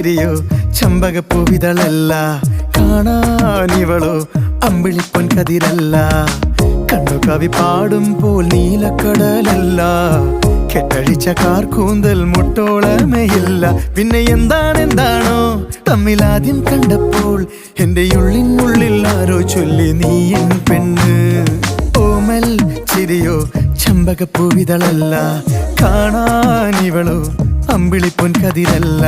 ചിരിയോ ചമ്പകപ്പൂവിതളല്ല കാണാനിവളോ അമ്പിളിപ്പൊൻ കതിരല്ല കണ്ണു കവി പാടുമ്പോൾ നീലക്കടലല്ല കെട്ടഴിച്ച കാർക്കൂന്തൽ മുട്ടോളമേയില്ല പിന്നെ എന്താണെന്താണോ തമ്മിലാദ്യം കണ്ടപ്പോൾ എന്റെ ഉള്ളിനുള്ളിൽ ആരോ ചൊല്ലി നീ എൻ പെണ്ണ് ഓമൽ ചിരിയോ ചമ്പകപ്പൂവിതളല്ല കാണാനിവളോ അമ്പിളിപ്പൊൻ കതിരല്ല